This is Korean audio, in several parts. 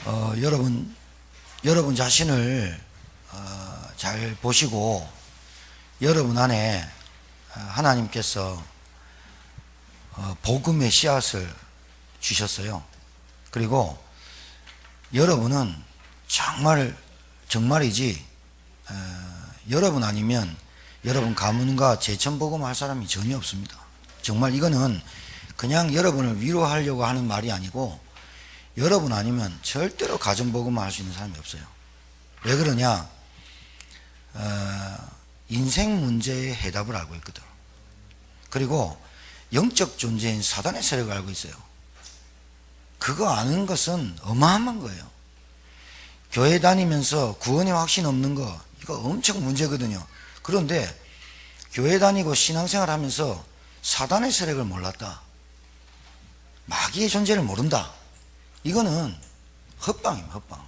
여러분 자신을 잘 보시고 여러분 안에 하나님께서 복음의 씨앗을 주셨어요. 그리고 여러분은 정말이지 여러분 아니면 여러분 가문과 제천복음 할 사람이 전혀 없습니다. 정말 이거는 그냥 여러분을 위로하려고 하는 말이 아니고 여러분 아니면 절대로 가정복음을 할 수 있는 사람이 없어요. 왜 그러냐? 인생 문제의 해답을 알고 있거든. 그리고 영적 존재인 사단의 세력을 알고 있어요. 그거 아는 것은 어마어마한 거예요. 교회 다니면서 구원의 확신 없는 거 이거 엄청 문제거든요. 그런데 교회 다니고 신앙생활 하면서 사단의 세력을 몰랐다, 마귀의 존재를 모른다, 이거는 헛방입니다. 헛방.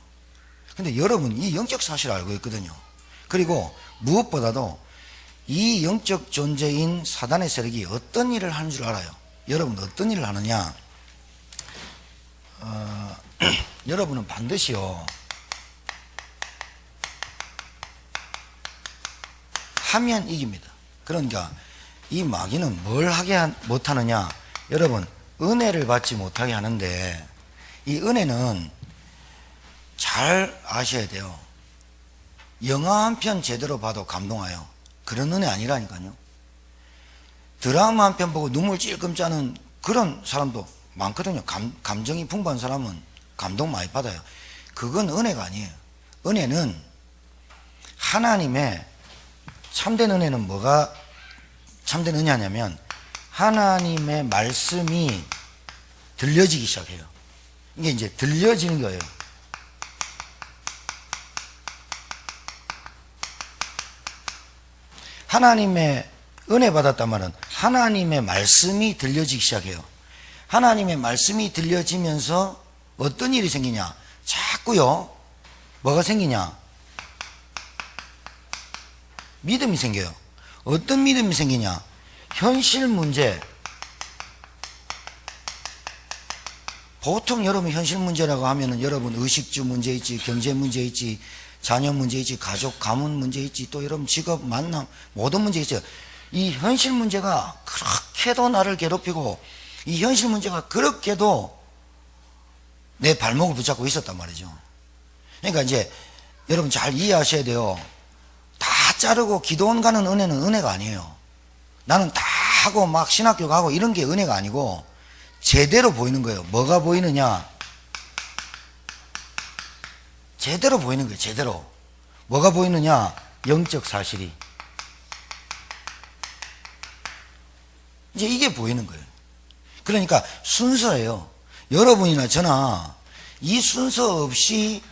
근데 여러분 이 영적 사실을 알고 있거든요. 그리고 무엇보다도 이 영적 존재인 사단의 세력이 어떤 일을 하는 줄 알아요. 여러분 어떤 일을 하느냐? 여러분은 반드시요 하면 이깁니다. 그러니까 이 마귀는 뭘 하게 못하느냐? 여러분 은혜를 받지 못하게 하는데, 이 은혜는 잘 아셔야 돼요. 영화 한 편 제대로 봐도 감동해요. 그런 은혜 아니라니까요. 드라마 한 편 보고 눈물 찔끔 짜는 그런 사람도 많거든요. 감정이 풍부한 사람은 감동 많이 받아요. 그건 은혜가 아니에요. 은혜는 하나님의 참된 은혜는 뭐가 참된 은혜냐면 하나님의 말씀이 들려지기 시작해요. 이게 이제 들려지는 거예요. 하나님의 은혜 받았단 말은 하나님의 말씀이 들려지기 시작해요. 하나님의 말씀이 들려지면서 어떤 일이 생기냐? 자꾸요 뭐가 생기냐? 믿음이 생겨요. 어떤 믿음이 생기냐? 현실 문제. 보통 여러분 현실 문제라고 하면은 여러분 의식주 문제 있지, 경제 문제 있지, 자녀 문제 있지, 가족 가문 문제 있지, 또 여러분 직업 만남 모든 문제 있어요. 이 현실 문제가 그렇게도 나를 괴롭히고 이 현실 문제가 그렇게도 내 발목을 붙잡고 있었단 말이죠. 그러니까 이제 여러분 잘 이해하셔야 돼요. 다 자르고 기도원 가는 은혜는 은혜가 아니에요. 나는 다 하고 막 신학교 가고 이런 게 은혜가 아니고 제대로 보이는 거예요. 뭐가 보이느냐? 제대로 보이는 거예요. 제대로. 뭐가 보이느냐? 영적 사실이. 이제 이게 보이는 거예요. 그러니까 순서예요. 여러분이나 저나 이 순서 없이,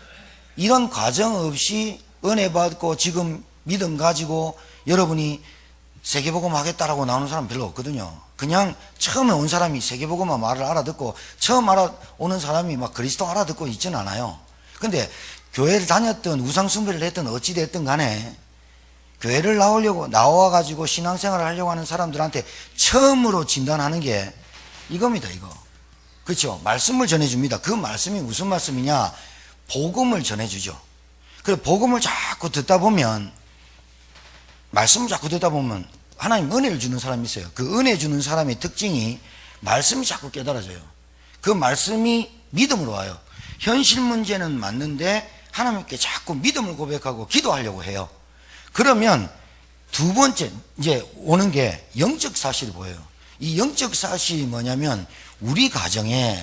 이런 과정 없이 은혜 받고 지금 믿음 가지고 여러분이 세계복음 하겠다라고 나오는 사람 별로 없거든요. 그냥 처음에 온 사람이 세계복음만 말을 알아듣고 처음 알아오는 사람이 막 그리스도 알아듣고 있지는 않아요. 근데 교회를 다녔든 우상숭배를 했든 어찌됐든 간에 교회를 나와가지고 신앙생활을 하려고 하는 사람들한테 처음으로 진단하는 게 이겁니다. 이거. 그렇죠? 말씀을 전해줍니다. 그 말씀이 무슨 말씀이냐? 복음을 전해주죠. 그래 복음을 자꾸 듣다 보면, 말씀을 자꾸 듣다 보면 하나님 은혜를 주는 사람이 있어요. 그 은혜 주는 사람의 특징이 말씀이 자꾸 깨달아져요. 그 말씀이 믿음으로 와요. 현실 문제는 맞는데 하나님께 자꾸 믿음을 고백하고 기도하려고 해요. 그러면 두 번째 이제 오는 게 영적 사실이 보여요. 이 영적 사실이 뭐냐면 우리 가정에,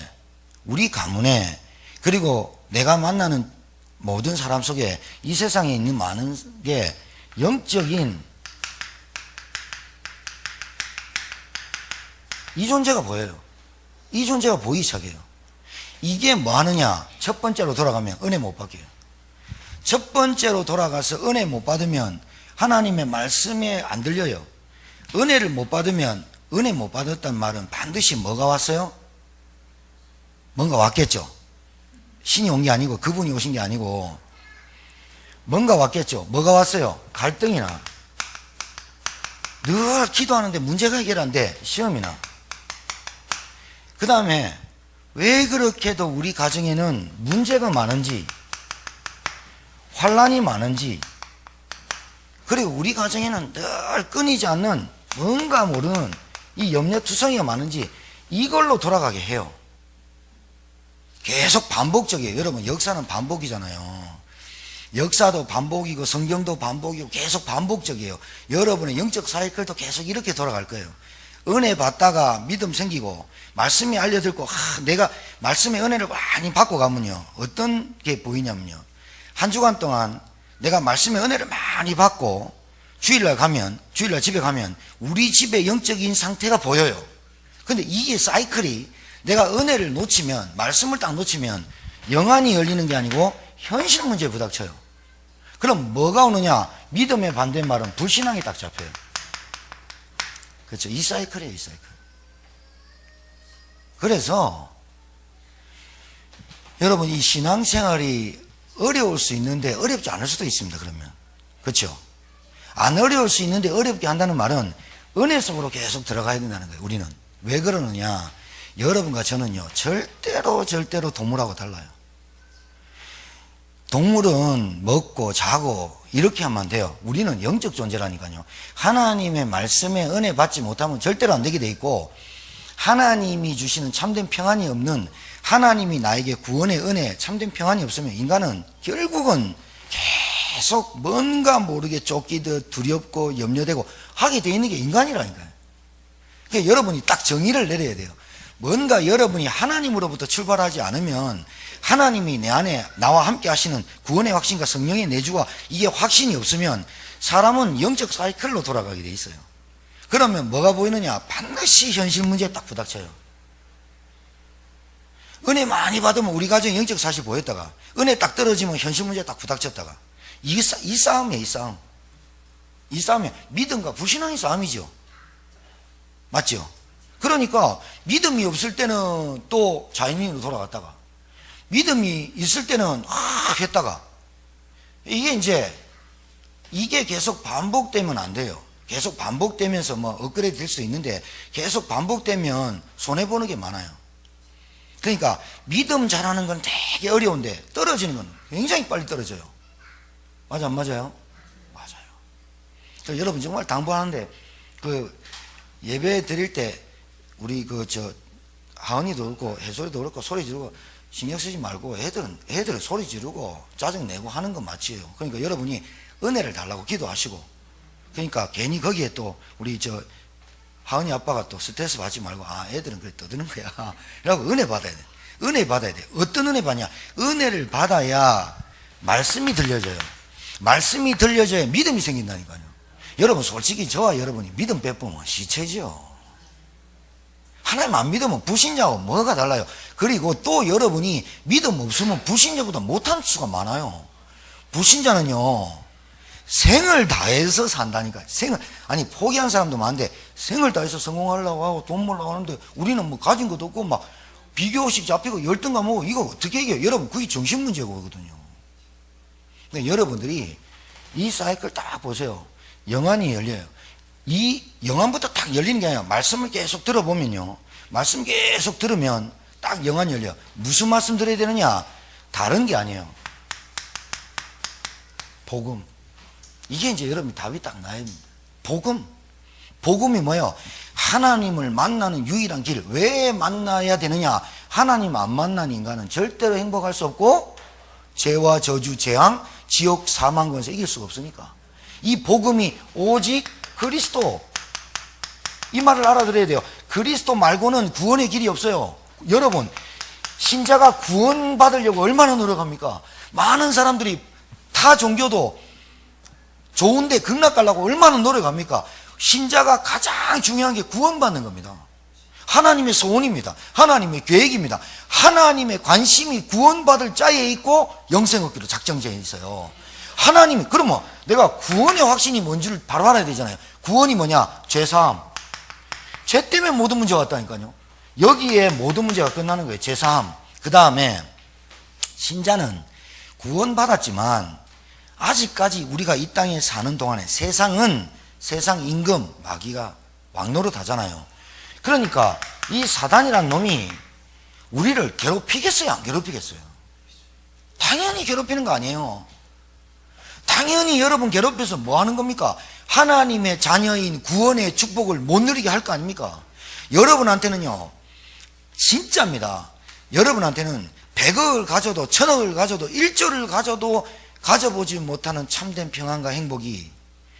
우리 가문에, 그리고 내가 만나는 모든 사람 속에 이 세상에 있는 많은 게 영적인 이 존재가 보여요. 이 존재가 보이기 시작해요. 이게 뭐 하느냐? 첫 번째로 돌아가면 은혜 못 받게요. 첫 번째로 돌아가서 은혜 못 받으면 하나님의 말씀에 안 들려요. 은혜를 못 받으면, 은혜 못 받았단 말은 반드시 뭐가 왔어요? 뭔가 왔겠죠. 신이 온 게 아니고 그분이 오신 게 아니고 뭔가 왔겠죠. 뭐가 왔어요? 갈등이나, 늘 기도하는데 문제가 해결 안 돼, 시험이나. 그 다음에 왜 그렇게도 우리 가정에는 문제가 많은지, 환란이 많은지, 그리고 우리 가정에는 늘 끊이지 않는 뭔가 모르는 이 염려투성이가 많은지 이걸로 돌아가게 해요. 계속 반복적이에요. 여러분, 역사는 반복이잖아요. 역사도 반복이고 성경도 반복이고 계속 반복적이에요. 여러분의 영적 사이클도 계속 이렇게 돌아갈 거예요. 은혜 받다가 믿음 생기고 말씀이 알려듣고 내가 말씀의 은혜를 많이 받고 가면요, 어떤 게 보이냐면요, 한 주간 동안 내가 말씀의 은혜를 많이 받고 주일날 집에 가면 우리 집의 영적인 상태가 보여요. 근데 이게 사이클이, 내가 은혜를 놓치면, 말씀을 딱 놓치면 영안이 열리는 게 아니고 현실 문제에 부닥쳐요. 그럼 뭐가 오느냐? 믿음의 반대말은 불신앙이 딱 잡혀요. 그렇죠? 이 사이클이에요, 이 사이클. 그래서 여러분, 이 신앙생활이 어려울 수 있는데 어렵지 않을 수도 있습니다. 그러면, 그렇죠? 안 어려울 수 있는데 어렵게 한다는 말은 은혜 속으로 계속 들어가야 된다는 거예요. 우리는 왜 그러느냐? 여러분과 저는요, 절대로 동물하고 달라요. 동물은 먹고 자고 이렇게 하면 돼요. 우리는 영적 존재라니까요. 하나님의 말씀에 은혜 받지 못하면 절대로 안 되게 돼 있고, 하나님이 주시는 참된 평안이 없는, 하나님이 나에게 구원의 은혜, 참된 평안이 없으면 인간은 결국은 계속 뭔가 모르게 쫓기듯 두렵고 염려되고 하게 돼 있는 게 인간이라니까요. 그러니까 여러분이 딱 정의를 내려야 돼요. 뭔가 여러분이 하나님으로부터 출발하지 않으면, 하나님이 내 안에 나와 함께 하시는 구원의 확신과 성령의 내주가 이게 확신이 없으면 사람은 영적 사이클로 돌아가게 돼 있어요. 그러면 뭐가 보이느냐? 반드시 현실 문제에 딱 부닥쳐요. 은혜 많이 받으면 우리 가정 영적 사실 보였다가, 은혜 딱 떨어지면 현실 문제에 딱 부닥쳤다가, 이 싸움이에요, 이 싸움. 이 싸움이 믿음과 불신앙의 싸움이죠. 맞죠? 그러니까 믿음이 없을 때는 또 자연인으로 돌아갔다가, 믿음이 있을 때는 했다가, 이게 계속 반복되면 안 돼요. 계속 반복되면서 뭐 업그레이드 될 수 있는데, 계속 반복되면 손해보는 게 많아요. 그러니까 믿음 잘하는 건 되게 어려운데 떨어지는 건 굉장히 빨리 떨어져요. 맞아, 안 맞아요? 맞아요. 여러분, 정말 당부하는데, 예배 드릴 때 우리 하은이도 그렇고 혜솔이도 그렇고 소리 지르고 신경 쓰지 말고, 애들은 소리 지르고 짜증 내고 하는 건 맞지요. 그러니까 여러분이 은혜를 달라고 기도하시고, 그러니까 괜히 거기에 또 우리 하은이 아빠가 또 스트레스 받지 말고, 애들은 그래 떠드는 거야 라고 은혜 받아야 돼. 은혜 받아야 돼. 어떤 은혜 받냐? 은혜를 받아야 말씀이 들려져요. 말씀이 들려져야 믿음이 생긴다니까요. 여러분, 솔직히 저와 여러분이 믿음 베푸면 시체죠. 하나님 안 믿으면 불신자하고 뭐가 달라요? 그리고 또 여러분이 믿음 없으면 불신자보다 못할 수가 많아요. 불신자는요, 생을 다해서 산다니까. 아니, 포기한 사람도 많은데 생을 다해서 성공하려고 하고 돈 벌려고 하는데, 우리는 뭐 가진 것도 없고 막 비교식 잡히고 열등 감고, 이거 어떻게 이겨요? 여러분, 그게 정신 문제거든요. 근데 여러분들이 이 사이클 딱 보세요. 영안이 열려요. 이 영안부터 딱 열리는 게 아니라 말씀을 계속 들어보면요, 말씀 계속 들으면 딱 영안이 열려요. 무슨 말씀 들어야 되느냐? 다른 게 아니에요. 복음. 이게 이제 여러분이 답이 딱 나야 됩니다. 복음이 뭐예요? 하나님을 만나는 유일한 길. 왜 만나야 되느냐? 하나님 안 만난 인간은 절대로 행복할 수 없고, 죄와 저주, 재앙, 지옥, 사망, 권세 이길 수가 없으니까. 이 복음이 오직 그리스도, 이 말을 알아들어야 돼요. 그리스도 말고는 구원의 길이 없어요. 여러분, 신자가 구원받으려고 얼마나 노력합니까? 많은 사람들이 타 종교도 좋은데 극락 가려고 얼마나 노력합니까? 신자가 가장 중요한 게 구원받는 겁니다. 하나님의 소원입니다. 하나님의 계획입니다. 하나님의 관심이 구원받을 자에 있고 영생 얻기로 작정되어 있어요. 하나님이, 그러면 내가 구원의 확신이 뭔지를 바로 알아야 되잖아요. 구원이 뭐냐? 죄사함. 죄 때문에 모든 문제가 왔다니까요. 여기에 모든 문제가 끝나는 거예요. 죄사함. 그 다음에 신자는 구원받았지만 아직까지 우리가 이 땅에 사는 동안에 세상 임금 마귀가 왕노릇 하잖아요. 그러니까 이 사단이란 놈이 우리를 괴롭히겠어요, 안 괴롭히겠어요? 당연히 괴롭히는 거 아니에요. 당연히 여러분 괴롭혀서 뭐 하는 겁니까? 하나님의 자녀인 구원의 축복을 못 누리게 할 거 아닙니까? 여러분한테는요, 진짜입니다. 여러분한테는 100억을 가져도 1000억을 가져도 1조를 가져도 가져보지 못하는 참된 평안과 행복이,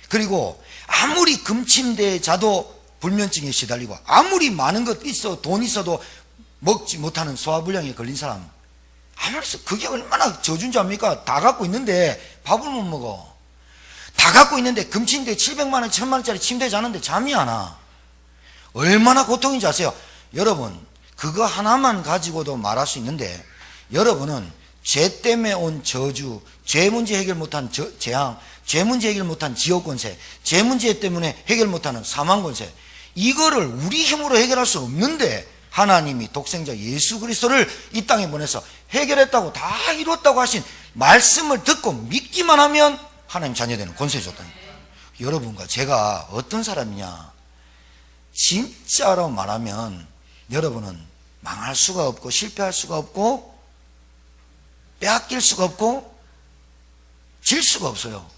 그리고 아무리 금침대에 자도 불면증에 시달리고 아무리 많은 것 있어 돈 있어도 먹지 못하는 소화불량에 걸린 사람, 아무래도 그게 얼마나 저주인 줄 압니까? 다 갖고 있는데 밥을 못 먹어. 다 갖고 있는데 금침대 700만 원, 1000만 원짜리 침대에 자는데 잠이 안 와. 얼마나 고통인지 아세요? 여러분, 그거 하나만 가지고도 말할 수 있는데, 여러분은 죄 때문에 온 저주, 죄 문제 해결 못한 재앙, 죄 문제 해결 못한 지옥권세, 죄 문제 때문에 해결 못하는 사망권세, 이거를 우리 힘으로 해결할 수 없는데 하나님이 독생자 예수 그리스도를 이 땅에 보내서 해결했다고, 다 이뤘다고 하신 말씀을 듣고 믿기만 하면 하나님 자녀되는 권세 줬다. 여러분과 제가 어떤 사람이냐, 진짜로 말하면 여러분은 망할 수가 없고 실패할 수가 없고 빼앗길 수가 없고 질 수가 없어요.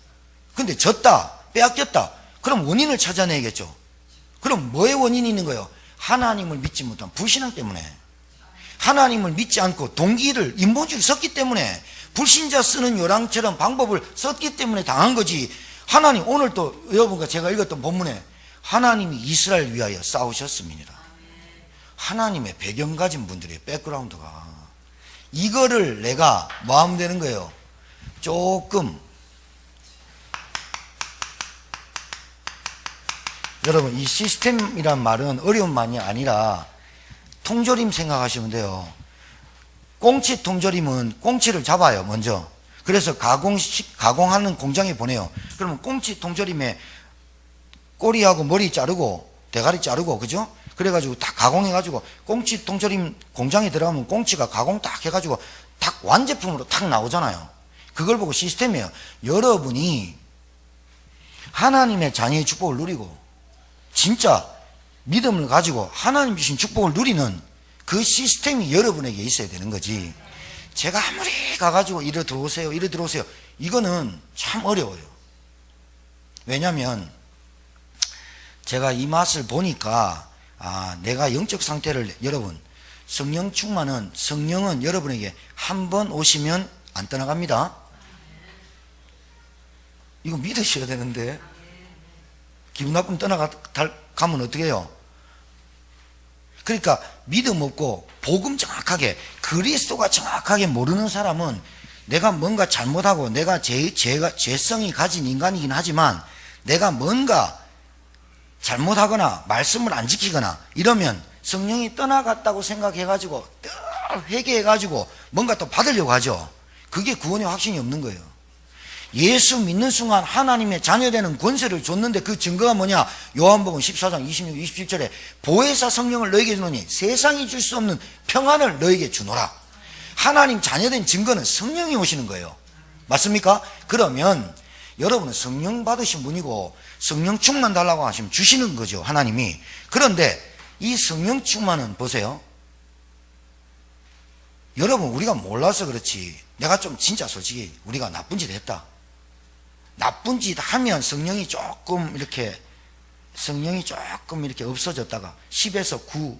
근데 졌다, 빼앗겼다, 그럼 원인을 찾아내야겠죠. 그럼 뭐의 원인이 있는 거예요? 하나님을 믿지 못한 불신앙 때문에, 하나님을 믿지 않고 동기를, 인본주의를 썼기 때문에, 불신자 쓰는 요랑처럼 방법을 썼기 때문에 당한 거지. 하나님, 오늘 또 여러분과 제가 읽었던 본문에 하나님이 이스라엘 위하여 싸우셨습니다. 하나님의 배경 가진 분들의 백그라운드가, 이거를 내가 뭐 하면 되는 거예요? 조금, 여러분, 이 시스템이란 말은 어려운 말이 아니라 통조림 생각하시면 돼요. 꽁치 통조림은 꽁치를 잡아요, 먼저. 그래서 가공하는 공장에 보내요. 그러면 꽁치 통조림에 꼬리하고 머리 자르고 대가리 자르고, 그죠? 그래가지고 다 가공해가지고 꽁치 통조림 공장에 들어가면 꽁치가 가공 딱 해가지고 딱 완제품으로 딱 나오잖아요. 그걸 보고 시스템이에요. 여러분이 하나님의 자녀의 축복을 누리고 진짜 믿음을 가지고 하나님 주신 축복을 누리는 그 시스템이 여러분에게 있어야 되는 거지. 제가 아무리 가가지고 이리 들어오세요, 이리 들어오세요, 이거는 참 어려워요. 왜냐하면 제가 이 맛을 보니까, 내가 영적 상태를, 여러분, 성령 충만은, 성령은 여러분에게 한 번 오시면 안 떠나갑니다. 이거 믿으셔야 되는데, 기분 나쁘면 떠나가면 어떻게 해요? 그러니까 믿음 없고 복음 정확하게, 그리스도가 정확하게 모르는 사람은 내가 뭔가 잘못하고 내가 죄성이 가진 인간이긴 하지만 내가 뭔가 잘못하거나 말씀을 안 지키거나 이러면 성령이 떠나갔다고 생각해가지고 회개해가지고 뭔가 또 받으려고 하죠. 그게 구원의 확신이 없는 거예요. 예수 믿는 순간 하나님의 자녀되는 권세를 줬는데 그 증거가 뭐냐? 요한복음 14장 26, 27절에 보혜사 성령을 너에게 주노니 세상이 줄 수 없는 평안을 너에게 주노라. 하나님 자녀된 증거는 성령이 오시는 거예요. 맞습니까? 그러면 여러분은 성령 받으신 분이고 성령 충만 달라고 하시면 주시는 거죠, 하나님이. 그런데 이 성령 충만은 보세요. 여러분, 우리가 몰라서 그렇지, 내가 좀 진짜 솔직히 우리가 나쁜 짓 했다, 나쁜 짓 하면 성령이 조금 이렇게 없어졌다가 10에서 9,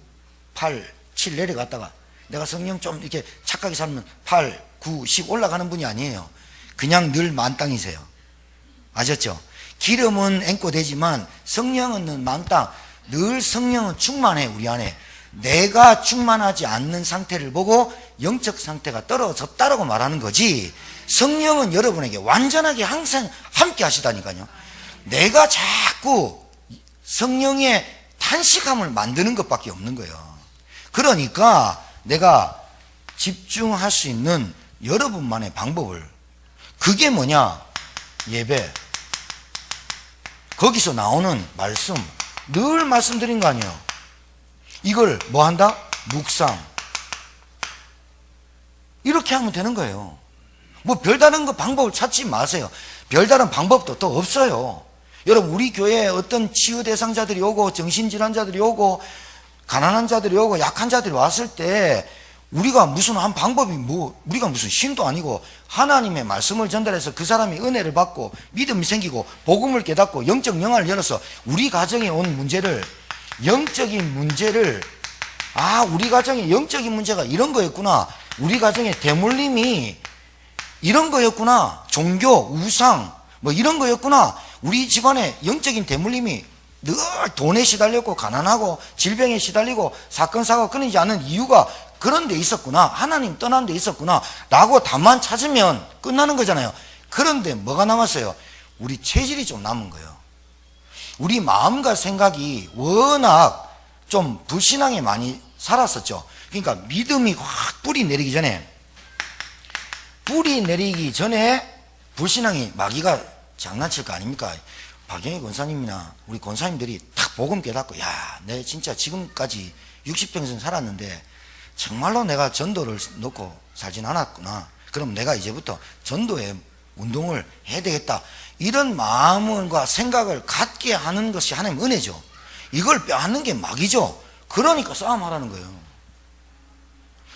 8, 7 내려갔다가 내가 성령 좀 이렇게 착하게 살면 8, 9, 10 올라가는 분이 아니에요. 그냥 늘 만땅이세요. 아셨죠? 기름은 앵꼬되지만 성령은 만땅. 늘 성령은 충만해, 우리 안에. 내가 충만하지 않는 상태를 보고 영적 상태가 떨어졌다라고 말하는 거지, 성령은 여러분에게 완전하게 항상 함께 하시다니까요. 내가 자꾸 성령의 탄식함을 만드는 것밖에 없는 거예요. 그러니까 내가 집중할 수 있는 여러분만의 방법을, 그게 뭐냐? 예배. 거기서 나오는 말씀, 늘 말씀드린 거 아니에요. 이걸 뭐 한다? 묵상. 이렇게 하면 되는 거예요. 뭐 별다른 거 방법을 찾지 마세요. 별다른 방법도 또 없어요. 여러분, 우리 교회에 어떤 치유 대상자들이 오고 정신질환자들이 오고 가난한 자들이 오고 약한 자들이 왔을 때 우리가 무슨 한 방법이 우리가 무슨 신도 아니고 하나님의 말씀을 전달해서 그 사람이 은혜를 받고 믿음이 생기고 복음을 깨닫고 영적 영화를 열어서 우리 가정에 온 문제를, 영적인 문제를, 우리 가정에 영적인 문제가 이런 거였구나. 우리 가정의 대물림이 이런 거였구나. 종교, 우상, 이런 거였구나. 우리 집안에 영적인 대물림이 늘 돈에 시달렸고 가난하고 질병에 시달리고 사건 사고가 끊이지 않는 이유가 그런 데 있었구나. 하나님 떠난 데 있었구나 라고 답만 찾으면 끝나는 거잖아요. 그런데 뭐가 남았어요? 우리 체질이 좀 남은 거예요. 우리 마음과 생각이 워낙 좀 불신앙에 많이 살았었죠. 그러니까 믿음이 확 뿌리 내리기 전에 불신앙이 마귀가 장난칠 거 아닙니까? 박영희 권사님이나 우리 권사님들이 딱 복음 깨닫고, 야, 내 진짜 지금까지 60평생 살았는데 정말로 내가 전도를 놓고 살진 않았구나. 그럼 내가 이제부터 전도의 운동을 해야 되겠다. 이런 마음과 생각을 갖게 하는 것이 하나님 은혜죠. 이걸 빼앗는 게 마귀죠. 그러니까 싸움하라는 거예요.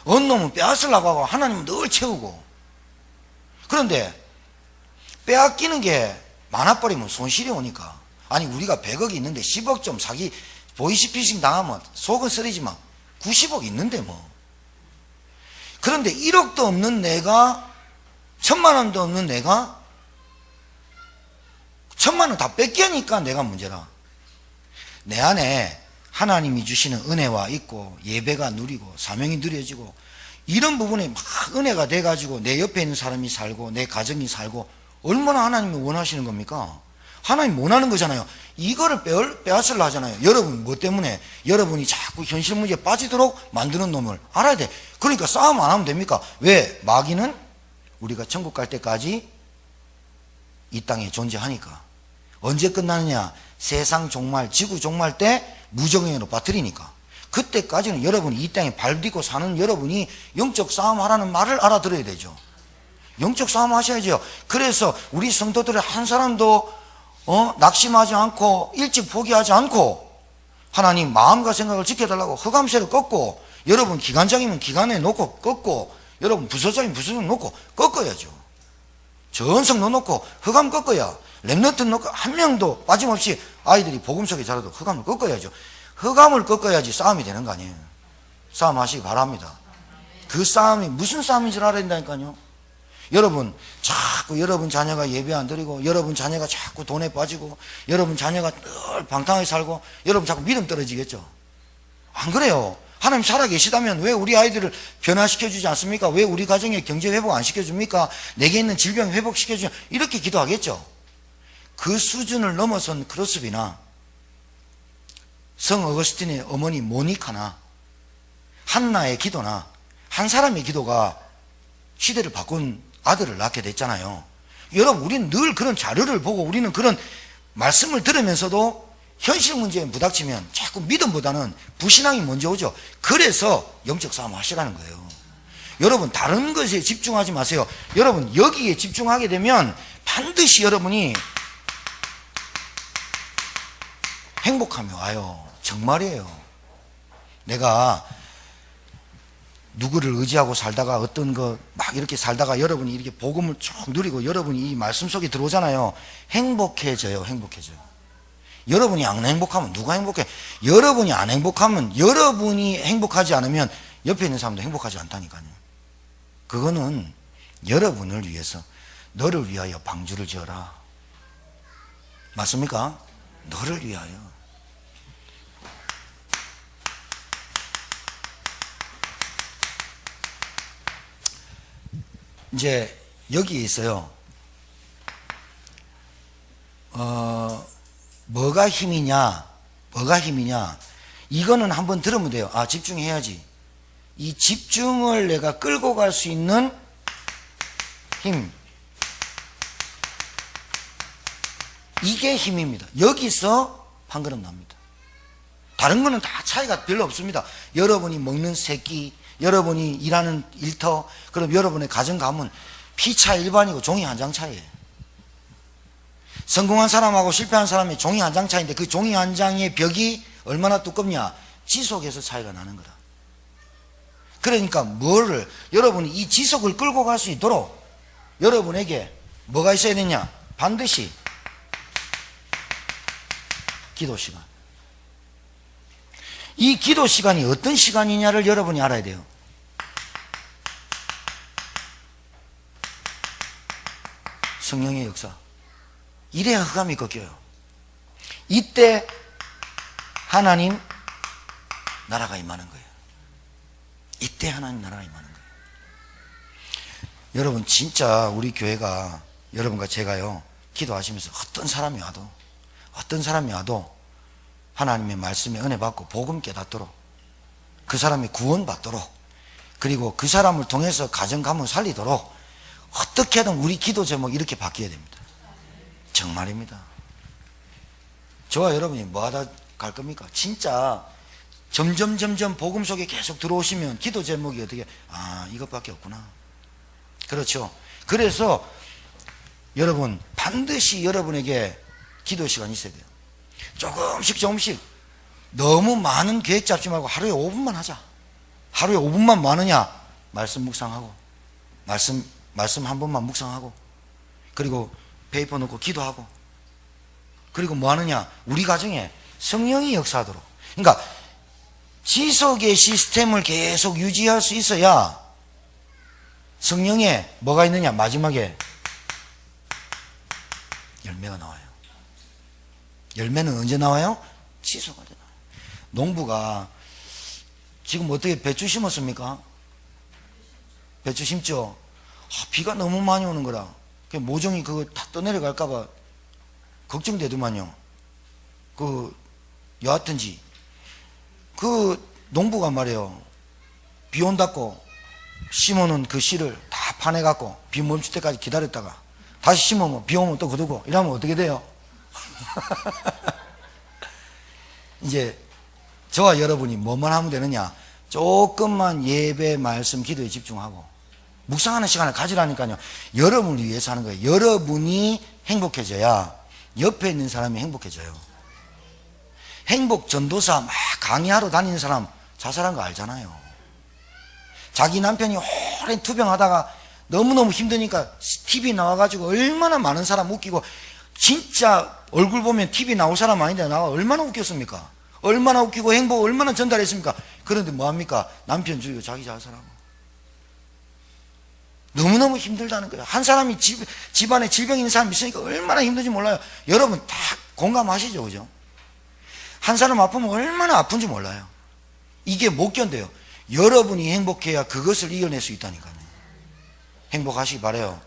어느 놈은 빼앗으려고 하고 하나님은 늘 채우고. 그런데 빼앗기는 게 많아버리면 손실이 오니까. 아니, 우리가 100억이 있는데 10억 좀 사기 보이스피싱 당하면 속은 쓰리지만 90억 있는데 뭐. 그런데 1억도 없는 내가, 1000만 원도 없는 내가 1000만 원 다 뺏기니까 내가 문제라. 내 안에 하나님이 주시는 은혜와 있고 예배가 누리고 사명이 누려지고 이런 부분에 막 은혜가 돼가지고 내 옆에 있는 사람이 살고 내 가정이 살고 얼마나 하나님이 원하시는 겁니까? 하나님 원하는 거잖아요. 이거를 빼앗으려 하잖아요. 여러분 뭐 때문에? 여러분이 자꾸 현실 문제에 빠지도록 만드는 놈을 알아야 돼. 그러니까 싸움 안 하면 됩니까? 왜? 마귀는 우리가 천국 갈 때까지 이 땅에 존재하니까. 언제 끝나느냐? 세상 종말, 지구 종말 때 무정행으로 빠뜨리니까. 그때까지는 여러분이 이 땅에 발 딛고 사는 여러분이 영적 싸움 하라는 말을 알아들어야 되죠. 영적 싸움 하셔야죠. 그래서 우리 성도들의 한 사람도 낙심하지 않고 일찍 포기하지 않고 하나님 마음과 생각을 지켜달라고 흑암세를 꺾고, 여러분 기관장이면 기관에 놓고 꺾고, 여러분 부서장이면 부서장 놓고 꺾어야죠. 전성 넣어놓고 흑암 꺾어야, 랩넌트 놓고 한 명도 빠짐없이 아이들이 복음 속에 자라도 흑암을 꺾어야죠. 흑암을 꺾어야지 싸움이 되는 거 아니에요. 싸움 하시기 바랍니다. 그 싸움이 무슨 싸움인 줄 알아야 된다니까요. 여러분 자꾸 여러분 자녀가 예배 안 드리고, 여러분 자녀가 자꾸 돈에 빠지고, 여러분 자녀가 늘 방탕하게 살고, 여러분 자꾸 믿음 떨어지겠죠. 안 그래요? 하나님 살아계시다면 왜 우리 아이들을 변화시켜주지 않습니까? 왜 우리 가정에 경제 회복 안 시켜줍니까? 내게 있는 질병 회복시켜주냐, 이렇게 기도하겠죠. 그 수준을 넘어선 크로스비나 성 어거스틴의 어머니 모니카나 한나의 기도나 한 사람의 기도가 시대를 바꾼 아들을 낳게 됐잖아요. 여러분, 우리는 늘 그런 자료를 보고 우리는 그런 말씀을 들으면서도 현실 문제에 부닥치면 자꾸 믿음보다는 불신앙이 먼저 오죠. 그래서 영적 싸움 하시라는 거예요. 여러분 다른 것에 집중하지 마세요. 여러분 여기에 집중하게 되면 반드시 여러분이 행복함이 와요. 정말이에요. 내가 누구를 의지하고 살다가 어떤 거 막 이렇게 살다가 여러분이 이렇게 복음을 쭉 누리고 여러분이 이 말씀 속에 들어오잖아요. 행복해져요. 행복해져요. 여러분이 안 행복하면 누가 행복해? 여러분이 안 행복하면, 여러분이 행복하지 않으면 옆에 있는 사람도 행복하지 않다니까요. 그거는 여러분을 위해서, 너를 위하여 방주를 지어라. 맞습니까? 너를 위하여. 이제 여기에 있어요. 뭐가 힘이냐, 뭐가 힘이냐, 이거는 한번 들으면 돼요. 아, 집중해야지. 이 집중을 내가 끌고 갈 수 있는 힘, 이게 힘입니다. 여기서 판가름 납니다. 다른 거는 다 차이가 별로 없습니다. 여러분이 먹는 새끼, 여러분이 일하는 일터, 그럼 여러분의 가정 가문 피차 일반이고 종이 한 장 차이예요. 성공한 사람하고 실패한 사람이 종이 한 장 차이인데 그 종이 한 장의 벽이 얼마나 두껍냐? 지속해서 차이가 나는 거다. 그러니까 뭐를, 여러분이 이 지속을 끌고 갈 수 있도록 여러분에게 뭐가 있어야 되냐? 반드시 기도 시간. 이 기도 시간이 어떤 시간이냐를 여러분이 알아야 돼요. 성령의 역사. 이래야 흑암이 꺾여요. 이때 하나님 나라가 임하는 거예요. 이때 하나님 나라가 임하는 거예요. 여러분, 진짜 우리 교회가, 여러분과 제가요, 기도하시면서 어떤 사람이 와도 하나님의 말씀에 은혜 받고 복음 깨닫도록, 그 사람이 구원받도록, 그리고 그 사람을 통해서 가정 가문 살리도록 어떻게든 우리 기도 제목이 이렇게 바뀌어야 됩니다. 정말입니다. 저와 여러분이 뭐 하다 갈 겁니까? 진짜 점점 복음 속에 계속 들어오시면 기도 제목이 어떻게, 이것밖에 없구나. 그렇죠. 그래서 여러분, 반드시 여러분에게 기도 시간이 있어야 돼요. 조금씩 너무 많은 계획 잡지 말고 하루에 5분만 하자. 하루에 5분만 뭐 하느냐? 말씀 묵상하고, 말씀 한 번만 묵상하고, 그리고 페이퍼 놓고 기도하고, 그리고 뭐 하느냐? 우리 가정에 성령이 역사하도록. 그러니까 지속의 시스템을 계속 유지할 수 있어야 성령에 뭐가 있느냐? 마지막에 열매가 나와요. 열매는 언제 나와요? 지속할 때 나와요. 농부가 지금 어떻게 배추 심었습니까? 배추 심죠? 비가 너무 많이 오는 거라 모종이 그거 다 떠내려갈까봐 걱정되더만요. 여하튼지 농부가 말이에요, 비 온다고 심어놓은 그 씨를 다 파내갖고 비 멈출 때까지 기다렸다가 다시 심으면 비 오면 또 거두고 이러면 어떻게 돼요? 이제 저와 여러분이 뭐만 하면 되느냐? 조금만 예배, 말씀, 기도에 집중하고 묵상하는 시간을 가지라니까요. 여러분을 위해서 하는 거예요. 여러분이 행복해져야 옆에 있는 사람이 행복해져요. 행복 전도사 막 강의하러 다니는 사람 자살한 거 알잖아요. 자기 남편이 오랜 투병하다가 너무너무 힘드니까 TV 나와가지고 얼마나 많은 사람 웃기고, 진짜 얼굴 보면 TV 나올 사람 아닌데 나와 얼마나 웃겼습니까? 얼마나 웃기고 행복 얼마나 전달했습니까? 그런데 뭐합니까? 남편 죽이고 자기 자살하고. 너무너무 힘들다는 거예요. 한 사람이 집안에 질병 있는 사람이 있으니까 얼마나 힘든지 몰라요. 여러분 다 공감하시죠? 그죠? 한 사람 아프면 얼마나 아픈지 몰라요. 이게 못 견뎌요. 여러분이 행복해야 그것을 이겨낼 수 있다니까요. 행복하시기 바라요.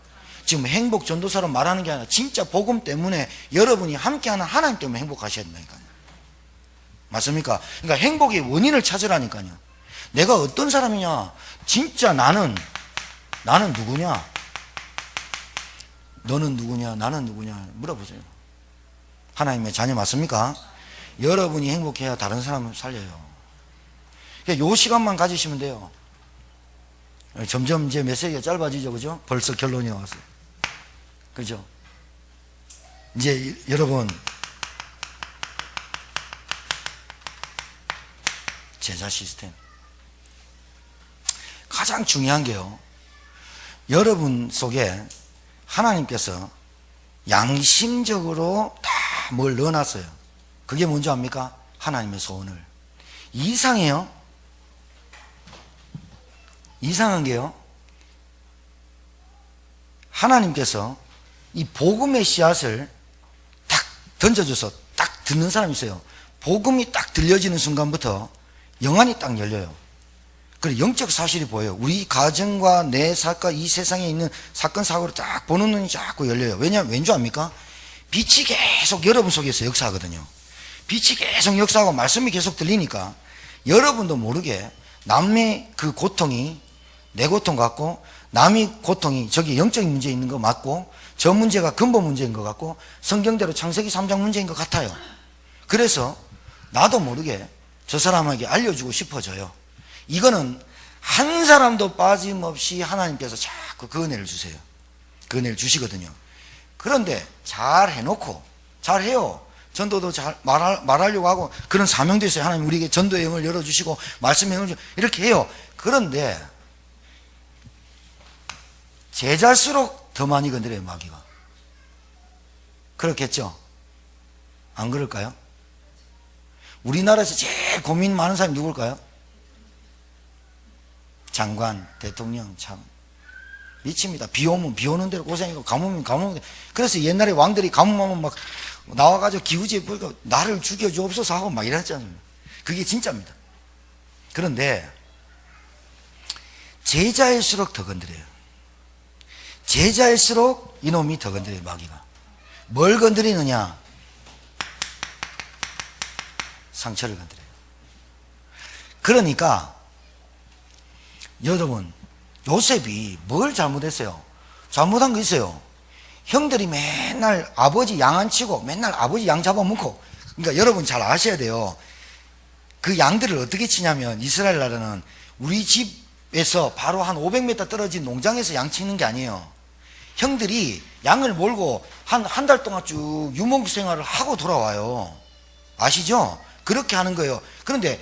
지금 행복 전도사로 말하는 게 아니라 진짜 복음 때문에 여러분이 함께하는 하나님 때문에 행복하셔야 된다니까요. 맞습니까? 그러니까 행복의 원인을 찾으라니까요. 내가 어떤 사람이냐? 진짜 나는 누구냐? 너는 누구냐? 나는 누구냐? 물어보세요. 하나님의 자녀 맞습니까? 여러분이 행복해야 다른 사람을 살려요. 그러니까 요 시간만 가지시면 돼요. 점점 이제 메시지가 짧아지죠, 그죠? 벌써 결론이 나왔어요. 그죠? 이제 여러분, 제자 시스템. 가장 중요한 게요, 여러분 속에 하나님께서 양심적으로 다 뭘 넣어놨어요. 그게 뭔지 압니까? 하나님의 소원을. 이상해요. 이상한 게요, 하나님께서 이 복음의 씨앗을 딱 던져줘서 딱 듣는 사람이 있어요. 복음이 딱 들려지는 순간부터 영안이 딱 열려요. 그리고 영적 사실이 보여요. 우리 가정과 내 사건, 이 세상에 있는 사건 사고를 딱 보는 눈이 자꾸 열려요. 왜냐하면 왠지 압니까? 빛이 계속 여러분 속에서 역사하거든요. 빛이 계속 역사하고 말씀이 계속 들리니까 여러분도 모르게 남의 그 고통이 내 고통 같고, 남의 고통이 저기 영적인 문제 있는 거 맞고, 저 문제가 근본 문제인 것 같고, 성경대로 창세기 3장 문제인 것 같아요. 그래서 나도 모르게 저 사람에게 알려주고 싶어져요. 이거는 한 사람도 빠짐없이 하나님께서 자꾸 그 은혜를 주세요. 그 은혜를 주시거든요. 그런데 잘 해놓고, 잘 해요. 전도도 잘 말하려고 하고 그런 사명도 있어요. 하나님 우리에게 전도의 영을 열어주시고 말씀의 영을 이렇게 해요. 그런데 제자일수록 더 많이 건드려요, 마귀가. 그렇겠죠? 안 그럴까요? 우리나라에서 제일 고민 많은 사람이 누굴까요? 장관, 대통령, 참 미칩니다. 비 오면 비 오는 대로 고생이고 가뭄이면 가뭄. 그래서 옛날에 왕들이 가뭄하면 막 나와가지고 기우제에 보니까 나를 죽여주옵소서 하고 막 이랬잖아요. 그게 진짜입니다. 그런데 제자일수록 더 건드려요. 제자일수록 이놈이 더 건드려요, 마귀가. 뭘 건드리느냐? 상처를 건드려요. 그러니까 여러분, 요셉이 뭘 잘못했어요? 잘못한 거 있어요. 형들이 맨날 아버지 양 안 치고 맨날 아버지 양 잡아먹고, 그러니까 여러분 잘 아셔야 돼요. 그 양들을 어떻게 치냐면 이스라엘 나라는 우리 집에서 바로 한 500m 떨어진 농장에서 양 치는 게 아니에요. 형들이 양을 몰고 한 달 동안 쭉 유목 생활을 하고 돌아와요. 아시죠? 그렇게 하는 거예요. 그런데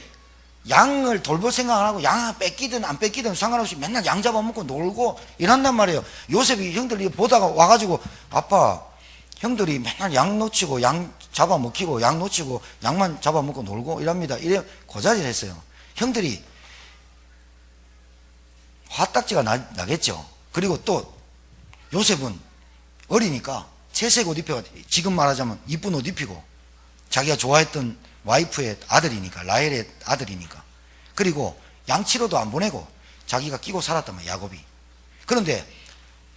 양을 돌볼 생각 안 하고 양 뺏기든 안 뺏기든 상관없이 맨날 양 잡아먹고 놀고 이런단 말이에요. 요셉이 형들이 보다가 와가지고 아빠, 형들이 맨날 양 놓치고 양 잡아먹히고 양 놓치고 양만 잡아먹고 놀고 이랍니다. 이래 고자질 했어요. 형들이 화딱지가 나겠죠. 그리고 또 요셉은 어리니까 채색 옷 입혀가 지금 말하자면 이쁜 옷 입히고 자기가 좋아했던 와이프의 아들이니까, 라헬의 아들이니까. 그리고 양치로도 안 보내고 자기가 끼고 살았단 말이야, 야곱이. 그런데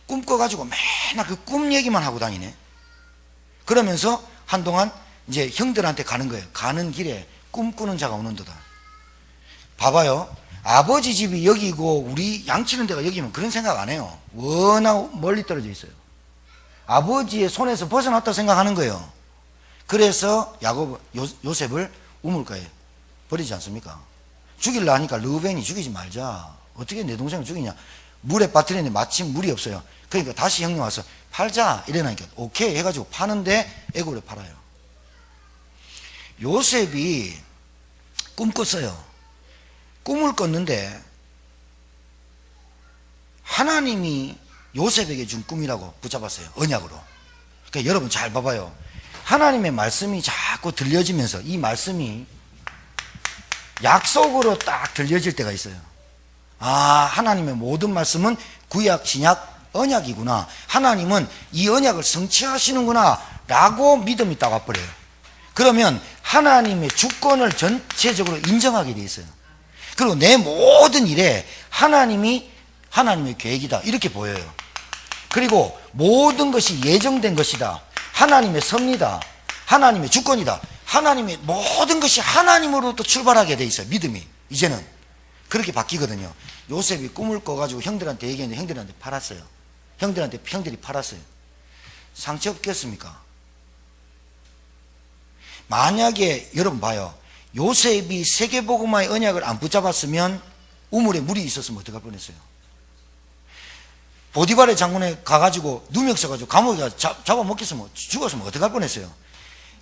꿈꿔가지고 맨날 그 꿈 얘기만 하고 다니네. 그러면서 한동안 이제 형들한테 가는 거예요. 가는 길에 꿈꾸는 자가 오는도다. 봐봐요. 아버지 집이 여기고 우리 양치는 데가 여기면 그런 생각 안 해요. 워낙 멀리 떨어져 있어요. 아버지의 손에서 벗어났다 생각하는 거예요. 그래서 요셉을 우물가에 버리지 않습니까? 죽일라 하니까 르우벤이 죽이지 말자. 어떻게 내 동생을 죽이냐? 물에 빠뜨리는데 마침 물이 없어요. 그러니까 다시 형님 와서 팔자 이래나니까 오케이 해가지고 파는데 애굽에 팔아요. 요셉이 꿈 꿨어요. 꿈을 꿨는데 하나님이 요셉에게 준 꿈이라고 붙잡았어요. 언약으로. 그러니까 여러분 잘 봐봐요. 하나님의 말씀이 자꾸 들려지면서 이 말씀이 약속으로 딱 들려질 때가 있어요. 아, 하나님의 모든 말씀은 구약, 신약, 언약이구나. 하나님은 이 언약을 성취하시는구나 라고 믿음이 딱 와버려요. 그러면 하나님의 주권을 전체적으로 인정하게 돼 있어요. 그리고 내 모든 일에 하나님의 계획이다 이렇게 보여요. 그리고 모든 것이 예정된 것이다. 하나님의 섭리다. 하나님의 주권이다. 하나님의 모든 것이 하나님으로부터 출발하게 돼 있어요. 믿음이 이제는 그렇게 바뀌거든요. 요셉이 꿈을 꿔가지고 형들한테 얘기했는데 형들한테 팔았어요. 형들이 팔았어요. 상처 없겠습니까? 만약에 여러분 봐요. 요셉이 세계복음화의 언약을 안 붙잡았으면 우물에 물이 있었으면 어떡할 뻔했어요. 보디발의 장군에 가가지고 누명 써가지고 감옥에 잡아먹겠으면 죽었으면 어떡할 뻔했어요.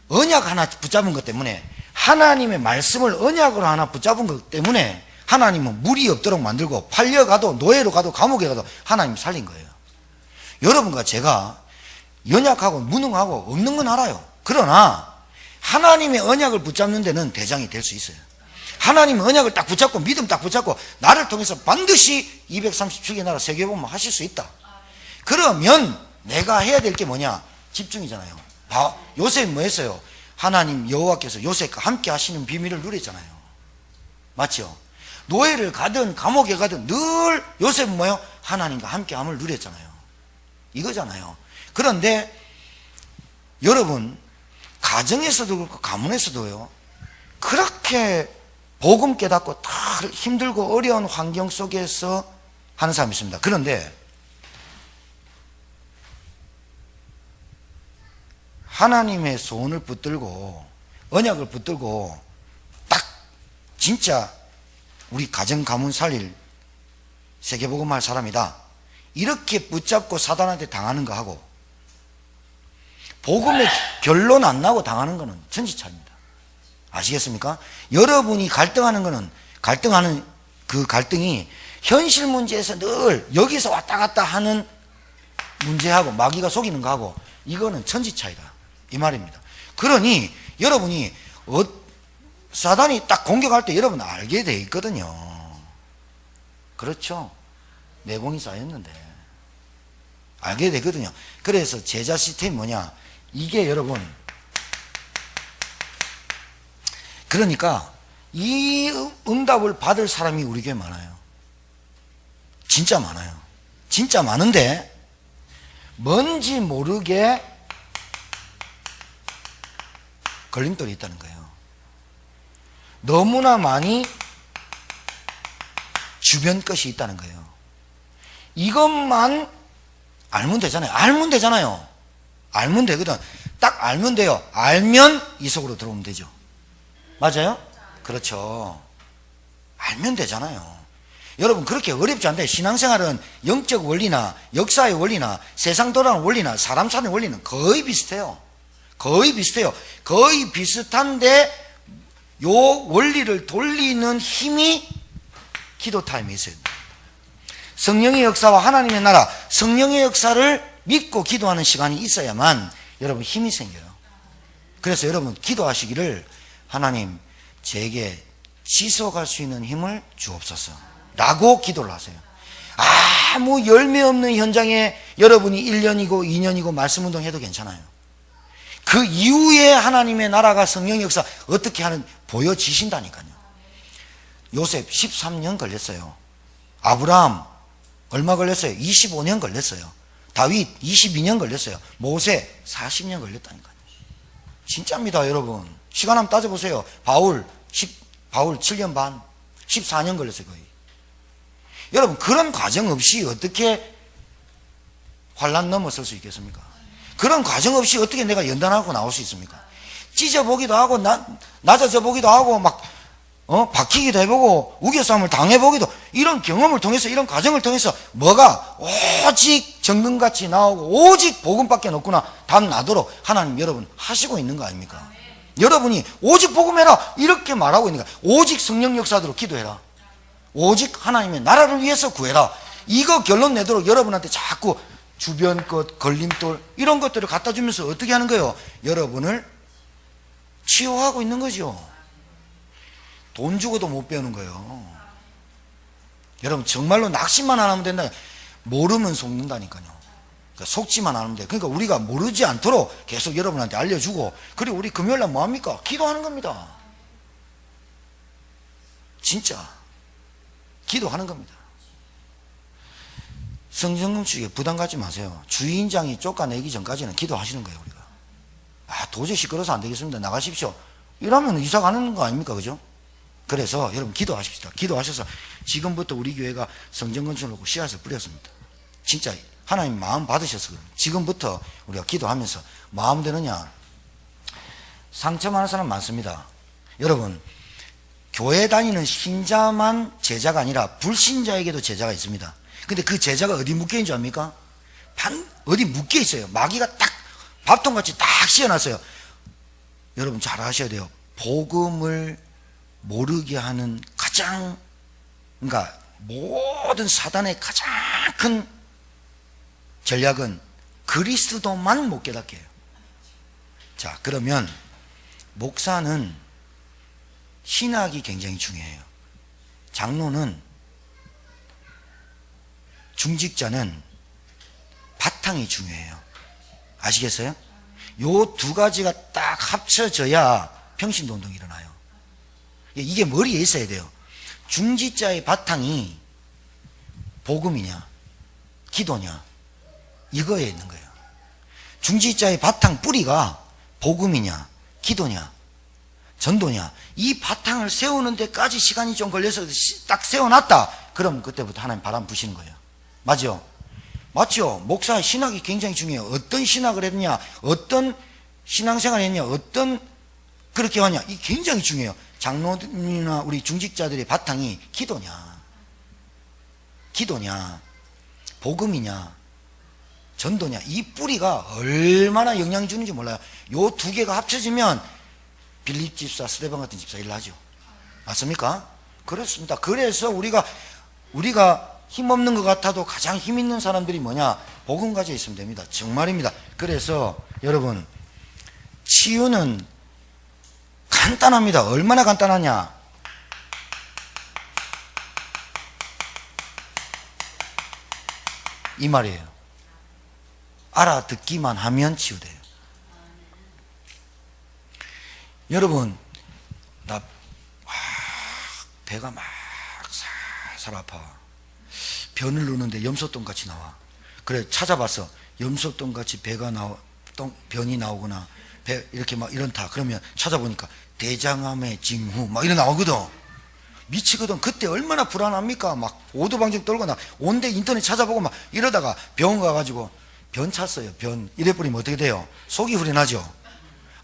언약 하나 붙잡은 것 때문에, 하나님의 말씀을 언약으로 하나 붙잡은 것 때문에 하나님은 물이 없도록 만들고 팔려가도 노예로 가도 감옥에 가도 하나님이 살린 거예요. 여러분과 제가 연약하고 무능하고 없는 건 알아요. 그러나 하나님의 언약을 붙잡는 데는 대장이 될 수 있어요. 하나님의 언약을 딱 붙잡고 믿음 딱 붙잡고 나를 통해서 반드시 237개 나라 세계복음 하실 수 있다. 그러면 내가 해야 될 게 뭐냐? 집중이잖아요. 요셉이 뭐 했어요? 하나님 여호와께서 요셉과 함께 하시는 비밀을 누렸잖아요. 맞죠? 노예를 가든 감옥에 가든 늘 요셉은 뭐예요? 하나님과 함께함을 누렸잖아요. 이거잖아요. 그런데 여러분 가정에서도 그렇고 가문에서도요, 그렇게 복음 깨닫고 다 힘들고 어려운 환경 속에서 하는 사람이 있습니다. 그런데 하나님의 소원을 붙들고 언약을 붙들고 딱 진짜 우리 가정 가문 살릴 세계복음 할 사람이다 이렇게 붙잡고 사단한테 당하는 거 하고 복음의 결론 안 나고 당하는 거는 천지차입니다. 아시겠습니까? 여러분이 갈등하는 거는 갈등하는 그 갈등이 현실 문제에서 늘 여기서 왔다 갔다 하는 문제하고 마귀가 속이는 거하고 이거는 천지차이다 이 말입니다. 그러니 여러분이 사단이 딱 공격할 때 여러분 알게 돼 있거든요. 그렇죠? 내공이 쌓였는데 알게 되거든요. 그래서 제자 시스템이 뭐냐, 이게 여러분, 그러니까 이 응답을 받을 사람이 우리 교회에 많아요. 진짜 많아요. 진짜 많은데 뭔지 모르게 걸림돌이 있다는 거예요. 너무나 많이 주변 것이 있다는 거예요. 이것만 알면 되잖아요. 알면 되잖아요. 알면 되거든. 딱 알면 돼요. 알면 이 속으로 들어오면 되죠. 맞아요? 그렇죠. 알면 되잖아요. 여러분 그렇게 어렵지 않대. 신앙생활은 영적 원리나 역사의 원리나 세상 돌아가는 원리나 사람 사는 원리는 거의 비슷해요. 거의 비슷해요. 거의 비슷한데 요 원리를 돌리는 힘이 기도 타임에 있어요. 성령의 역사와 하나님의 나라, 성령의 역사를 믿고 기도하는 시간이 있어야만 여러분 힘이 생겨요. 그래서 여러분 기도하시기를, 하나님 제게 지속할 수 있는 힘을 주옵소서 라고 기도를 하세요. 아무 열매 없는 현장에 여러분이 1년이고 2년이고 말씀운동 해도 괜찮아요. 그 이후에 하나님의 나라가 성령의 역사 어떻게 하는 보여지신다니까요. 요셉 13년 걸렸어요. 아브라함 얼마 걸렸어요? 25년 걸렸어요. 다윗 22년 걸렸어요. 모세 40년 걸렸다니까요. 진짜입니다 여러분. 시간 한번 따져보세요. 바울 7년 반, 14년 걸렸어요 거의. 여러분 그런 과정 없이 어떻게 환난 넘어설 수 있겠습니까? 그런 과정 없이 어떻게 내가 연단하고 나올 수 있습니까? 찢어보기도 하고 낮아져 보기도 하고 막 박히기도 해보고 우겨싸움을 당해보기도, 이런 경험을 통해서 이런 과정을 통해서 뭐가 오직 정금같이 나오고 오직 복음밖에 없구나 답 나도록 하나님 여러분 하시고 있는 거 아닙니까? 여러분이 오직 복음해라 이렇게 말하고 있는 거야. 오직 성령 역사대로 기도해라. 오직 하나님의 나라를 위해서 구해라. 이거 결론 내도록 여러분한테 자꾸 주변 것, 걸림돌 이런 것들을 갖다 주면서 어떻게 하는 거예요? 여러분을 치유하고 있는 거죠. 돈 주고도 못 배우는 거예요. 여러분 정말로 낙심만 안 하면 된다. 모르면 속는다니까요. 그러니까 속지만 안 하면 돼. 그러니까 우리가 모르지 않도록 계속 여러분한테 알려주고, 그리고 우리 금요일날 뭐합니까? 기도하는 겁니다. 진짜 기도하는 겁니다. 성경금 주기에 부담 갖지 마세요. 주인장이 쫓아내기 전까지는 기도하시는 거예요. 우리가 도저히 시끄러워서 안 되겠습니다, 나가십시오 이러면 이사 가는 거 아닙니까? 그죠? 그래서 여러분 기도하십시다. 기도하셔서 지금부터 우리 교회가 성전 건축을 씨앗을 뿌렸습니다. 진짜 하나님 마음 받으셔서 그래요. 지금부터 우리가 기도하면서 마음 되느냐, 상처 많은 사람 많습니다. 여러분 교회 다니는 신자만 제자가 아니라 불신자에게도 제자가 있습니다. 근데 그 제자가 어디 묶여 있는 줄 압니까? 어디 묶여 있어요. 마귀가 딱 밥통같이 딱 씌워놨어요. 여러분 잘 아셔야 돼요. 복음을 모르게 하는 가장, 그러니까 모든 사단의 가장 큰 전략은 그리스도만 못 깨닫게 해요. 자, 그러면 목사는 신학이 굉장히 중요해요. 장로는, 중직자는 바탕이 중요해요. 아시겠어요? 요 두 가지가 딱 합쳐져야 평신도 운동이 일어나요. 이게 머리에 있어야 돼요. 중직자의 바탕이 복음이냐 기도냐 이거에 있는 거예요. 중직자의 바탕 뿌리가 복음이냐 기도냐 전도냐, 이 바탕을 세우는 데까지 시간이 좀 걸려서 딱 세워놨다 그럼 그때부터 하나님 바람 부시는 거예요. 맞죠? 맞죠? 목사의 신학이 굉장히 중요해요. 어떤 신학을 했냐, 어떤 신앙생활을 했냐, 어떤 그렇게 하냐, 이 굉장히 중요해요. 장로들이나 우리 중직자들의 바탕이 기도냐 복음이냐 전도냐, 이 뿌리가 얼마나 영향 주는지 몰라요. 요 두 개가 합쳐지면 빌립 집사, 스데반 같은 집사 일하죠. 맞습니까? 그렇습니다. 그래서 우리가 힘없는 것 같아도 가장 힘 있는 사람들이 뭐냐? 복음 가지고 있으면 됩니다. 정말입니다. 그래서 여러분, 치유는 간단합니다. 얼마나 간단하냐? 이 말이에요. 알아듣기만 하면 치유돼요. 여러분, 나 배가 막 살살 아파. 변을 누르는데 염소똥같이 나와. 그래 찾아봤어. 염소똥같이 변이 나오거나 이렇게 막 이런다. 그러면 찾아보니까 대장암의 징후 막 이런 나오거든. 미치거든. 그때 얼마나 불안합니까? 막 오두방정 떨거나 온데 인터넷 찾아보고 막 이러다가 병원 가가지고 변 찼어요. 변 이래버리면 어떻게 돼요? 속이 후련하죠.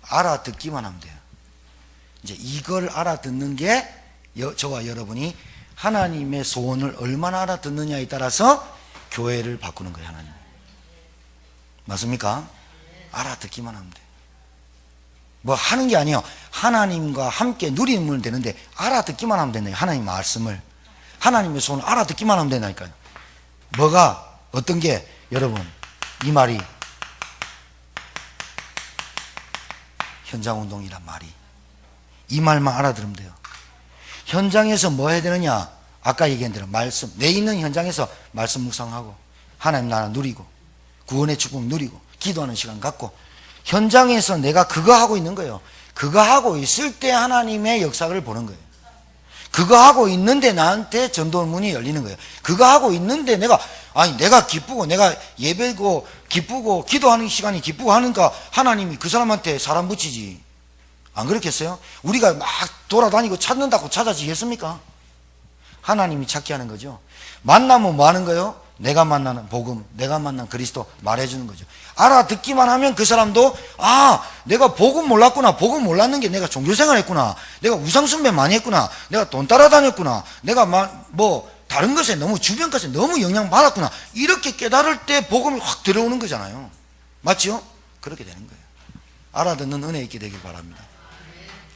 알아듣기만 하면 돼요. 이제 이걸 알아듣는 게 저와 여러분이 하나님의 소원을 얼마나 알아듣느냐에 따라서 교회를 바꾸는 거예요. 하나님. 맞습니까? 알아듣기만 하면 돼요. 뭐 하는 게 아니에요. 하나님과 함께 누리면 되는데 알아듣기만 하면 된다. 하나님 말씀을, 하나님의 소원을 알아듣기만 하면 된다니까요. 뭐가 어떤 게 여러분, 이 말이 현장운동이란 말이, 이 말만 알아들으면 돼요. 현장에서 뭐 해야 되느냐? 아까 얘기한 대로 말씀, 내 있는 현장에서 말씀 묵상하고 하나님 나라 누리고 구원의 축복 누리고 기도하는 시간 갖고, 현장에서 내가 그거 하고 있는 거예요. 그거 하고 있을 때 하나님의 역사를 보는 거예요. 그거 하고 있는데 나한테 전도문이 열리는 거예요. 그거 하고 있는데 내가 기쁘고 내가 예배고 기쁘고 기도하는 시간이 기쁘고 하니까 하나님이 그 사람한테 사람 붙이지. 안 그렇겠어요? 우리가 막 돌아다니고 찾는다고 찾아지겠습니까? 하나님이 찾게 하는 거죠. 만나면 뭐 하는 거예요? 내가 만나는 복음, 내가 만난 그리스도 말해주는 거죠. 알아듣기만 하면 그 사람도 내가 복음 몰랐구나. 복음 몰랐는 게 내가 종교생활 했구나. 내가 우상숭배 많이 했구나. 내가 돈 따라다녔구나. 내가 다른 것에 너무 주변 것에 너무 영향받았구나. 이렇게 깨달을 때 복음이 확 들어오는 거잖아요. 맞죠? 그렇게 되는 거예요. 알아듣는 은혜 있게 되길 바랍니다.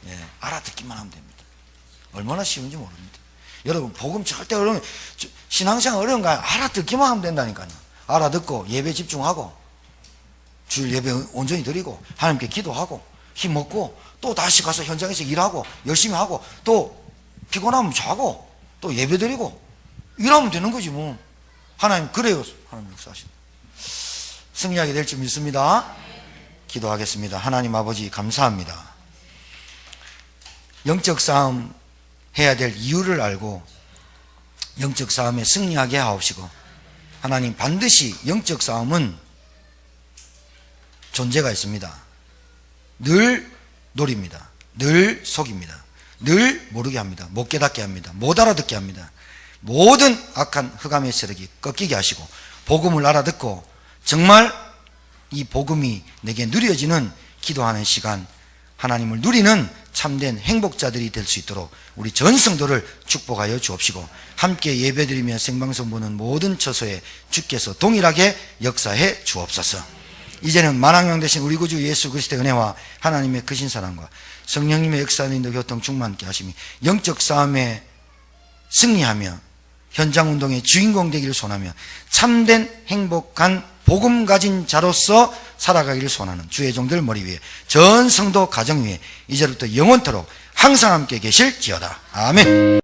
예, 알아듣기만 하면 됩니다. 얼마나 쉬운지 모릅니다. 여러분, 복음 절대 어려운, 신앙생활 어려운 거 아니에요. 알아듣기만 하면 된다니까요. 알아듣고 예배 집중하고 주일 예배 온전히 드리고 하나님께 기도하고 힘먹고 또 다시 가서 현장에서 일하고 열심히 하고 또 피곤하면 자고 또 예배 드리고 이러면 되는 거지 뭐. 하나님 그래요. 하나님 역사하신다. 승리하게 될 줄 믿습니다. 기도하겠습니다. 하나님 아버지 감사합니다. 영적 싸움 해야 될 이유를 알고 영적 싸움에 승리하게 하옵시고, 하나님 반드시 영적 싸움은 존재가 있습니다. 늘 노립니다. 늘 속입니다. 늘 모르게 합니다. 못 깨닫게 합니다. 못 알아듣게 합니다. 모든 악한 흑암의 세력이 꺾이게 하시고 복음을 알아듣고 정말 이 복음이 내게 누려지는 기도하는 시간, 하나님을 누리는 참된 행복자들이 될 수 있도록 우리 전 성도를 축복하여 주옵시고, 함께 예배드리며 생방송 보는 모든 처소에 주께서 동일하게 역사해 주옵소서. 이제는 만왕왕 되신 우리 구주 예수 그리스도의 은혜와 하나님의 크신 사랑과 성령님의 역사하는 인도 교통 충만케 하심이 영적 싸움에 승리하며 현장운동의 주인공 되기를 소원하며 참된 행복한 복음 가진 자로서 살아가기를 소원하는 주의 종들 머리 위에 전 성도 가정 위에 이제부터 영원토록 항상 함께 계실지어다. 아멘.